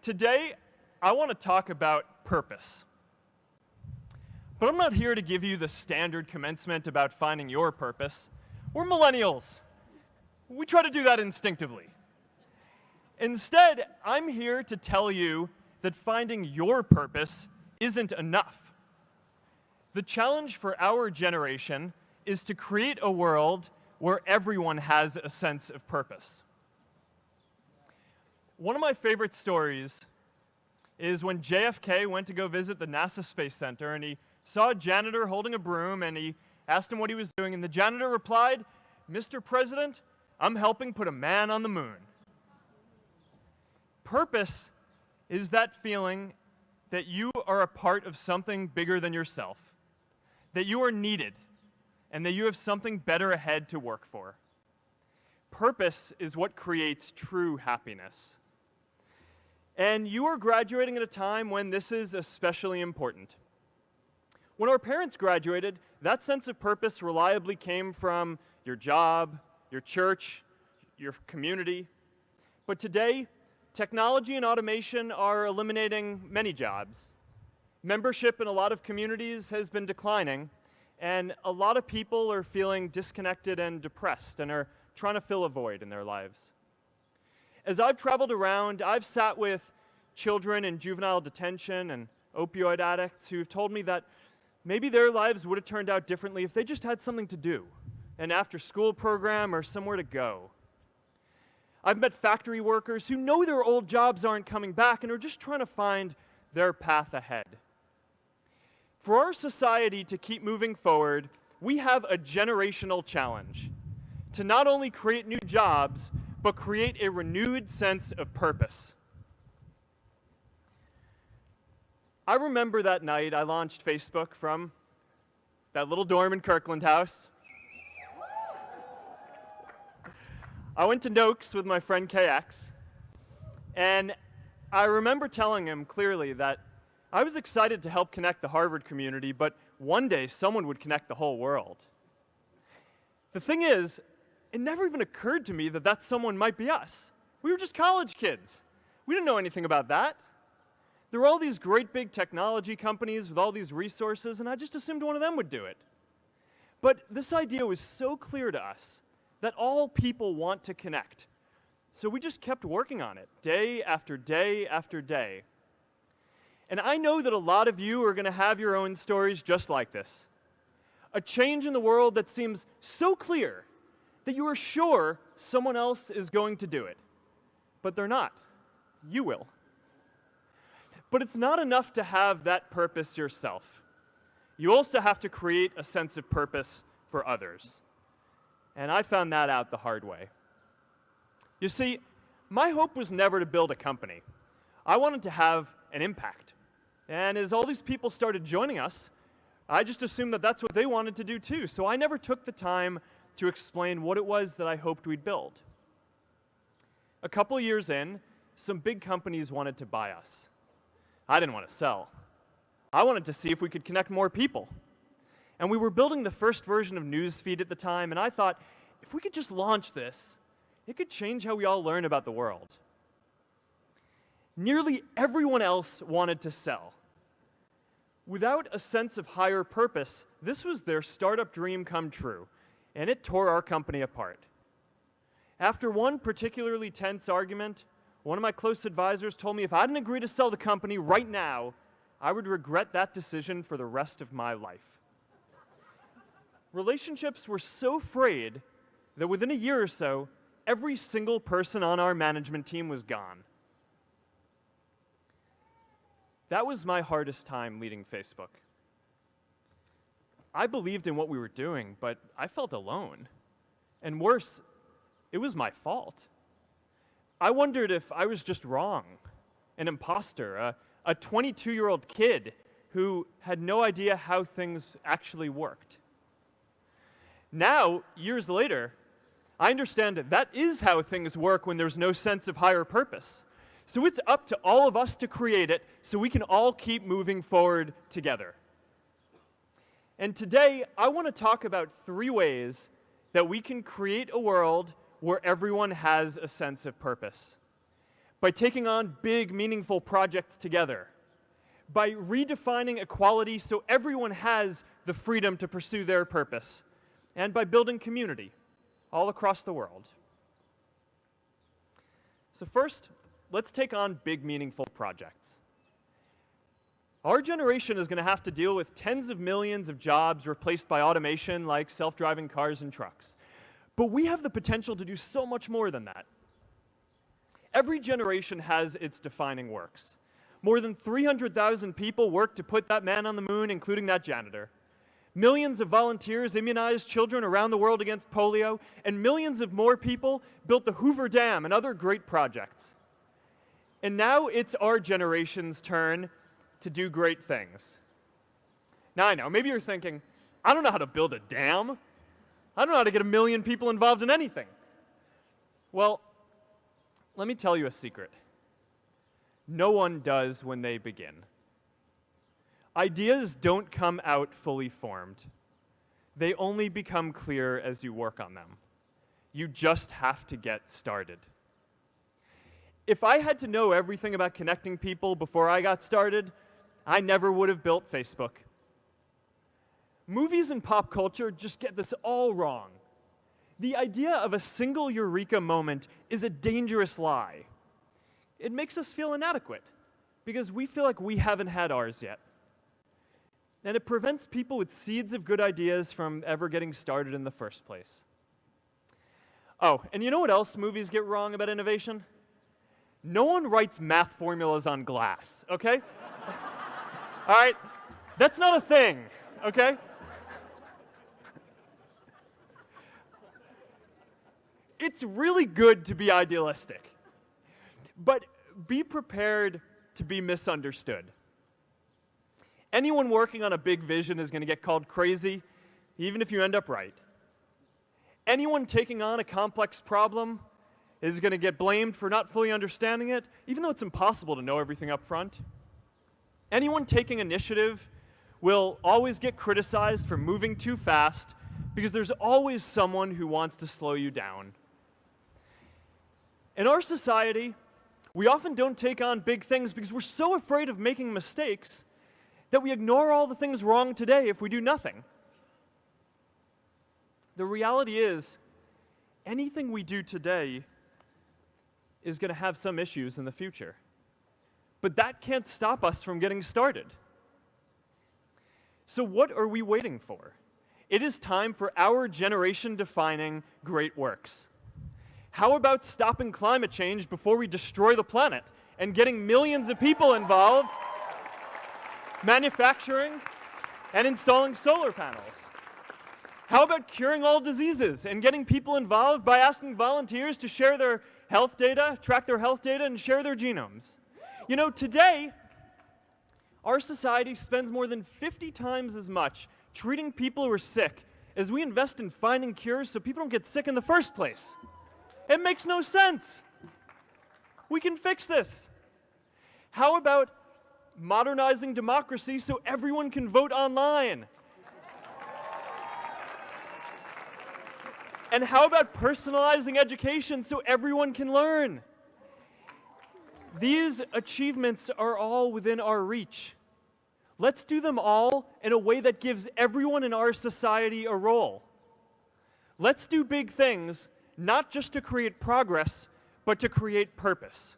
Today, I want to talk about purpose. But I'm not here to give you the standard commencement about finding your purpose. We're millennials. We try to do that instinctively. Instead, I'm here to tell you that finding your purpose isn't enough. The challenge for our generation is to create a world where everyone has a sense of purpose. One of my favorite stories is when JFK went to go visit the NASA Space Center, and he saw a janitor holding a broom, and he asked him what he was doing, and the janitor replied, "Mr. President, I'm helping put a man on the moon." Purpose is that feeling that you are a part of something bigger than yourself, that you are needed, and that you have something better ahead to work for. Purpose is what creates true happiness. And you are graduating at a time when this is especially important. When our parents graduated, that sense of purpose reliably came from your job, your church, your community. But today, technology and automation are eliminating many jobs. Membership in a lot of communities has been declining, and a lot of people are feeling disconnected and depressed and are trying to fill a void in their lives. As I've traveled around, I've sat with children in juvenile detention and opioid addicts who've told me that maybe their lives would have turned out differently if they just had something to do, an after-school program or somewhere to go. I've met factory workers who know their old jobs aren't coming back and are just trying to find their path ahead. For our society to keep moving forward, we have a generational challenge to not only create new jobs, but create a renewed sense of purpose. I remember that night I launched Facebook from that little dorm in Kirkland House. I went to Noakes with my friend KX, and I remember telling him clearly that I was excited to help connect the Harvard community, but one day someone would connect the whole world. The thing is, it never even occurred to me that that someone might be us. We were just college kids. We didn't know anything about that. There were all these great big technology companies with all these resources, and I just assumed one of them would do it. But this idea was so clear to us that all people want to connect. So we just kept working on it, day after day after day. And I know that a lot of you are going to have your own stories just like this. A change in the world that seems so clear that you are sure someone else is going to do it. But they're not. You will. But it's not enough to have that purpose yourself. You also have to create a sense of purpose for others. And I found that out the hard way. You see, my hope was never to build a company. I wanted to have an impact. And as all these people started joining us, I just assumed that that's what they wanted to do too. So I never took the time to explain what it was that I hoped we'd build. A couple years in, some big companies wanted to buy us. I didn't want to sell. I wanted to see if we could connect more people. And we were building the first version of Newsfeed at the time, and I thought, if we could just launch this, it could change how we all learn about the world. Nearly everyone else wanted to sell. Without a sense of higher purpose, this was their startup dream come true, and it tore our company apart. After one particularly tense argument, one of my close advisors told me if I didn't agree to sell the company right now, I would regret that decision for the rest of my life. Relationships were so frayed that within a year or so, every single person on our management team was gone. That was my hardest time leading Facebook. I believed in what we were doing, but I felt alone. And worse, it was my fault. I wondered if I was just wrong, an imposter, a 22-year-old kid who had no idea how things actually worked. Now, years later, I understand that is how things work when there's no sense of higher purpose. So it's up to all of us to create it so we can all keep moving forward together. And today, I want to talk about 3 ways that we can create a world where everyone has a sense of purpose. by taking on big, meaningful projects together, by redefining equality so everyone has the freedom to pursue their purpose, and by building community all across the world. So first, let's take on big, meaningful projects. Our generation is going to have to deal with tens of millions of jobs replaced by automation like self-driving cars and trucks. But we have the potential to do so much more than that. Every generation has its defining works. More than 300,000 people worked to put that man on the moon, including that janitor. Millions of volunteers immunized children around the world against polio, and millions of more people built the Hoover Dam and other great projects. And now it's our generation's turn to do great things. Now I know, maybe you're thinking, I don't know how to build a dam. I don't know how to get 1 million people involved in anything. Well, let me tell you a secret. No one does when they begin. Ideas don't come out fully formed. They only become clear as you work on them. You just have to get started. If I had to know everything about connecting people before I got started, I never would have built Facebook. Movies and pop culture just get this all wrong. The idea of a single eureka moment is a dangerous lie. It makes us feel inadequate because we feel like we haven't had ours yet. And it prevents people with seeds of good ideas from ever getting started in the first place. Oh, and you know what else movies get wrong about innovation? No one writes math formulas on glass, okay? All right? That's not a thing, okay? It's really good to be idealistic, but be prepared to be misunderstood. Anyone working on a big vision is going to get called crazy, even if you end up right. Anyone taking on a complex problem is going to get blamed for not fully understanding it, even though it's impossible to know everything up front. Anyone taking initiative will always get criticized for moving too fast because there's always someone who wants to slow you down. In our society, we often don't take on big things because we're so afraid of making mistakes that we ignore all the things wrong today if we do nothing. The reality is, anything we do today is going to have some issues in the future. But that can't stop us from getting started. So what are we waiting for? It is time for our generation-defining great works. How about stopping climate change before we destroy the planet and getting millions of people involved, manufacturing and installing solar panels? How about curing all diseases and getting people involved by asking volunteers to share their health data, track their health data, and share their genomes? You know, today, our society spends more than 50 times as much treating people who are sick as we invest in finding cures so people don't get sick in the first place. It makes no sense. We can fix this. How about modernizing democracy so everyone can vote online? And how about personalizing education so everyone can learn? These achievements are all within our reach. Let's do them all in a way that gives everyone in our society a role. Let's do big things, not just to create progress, but to create purpose.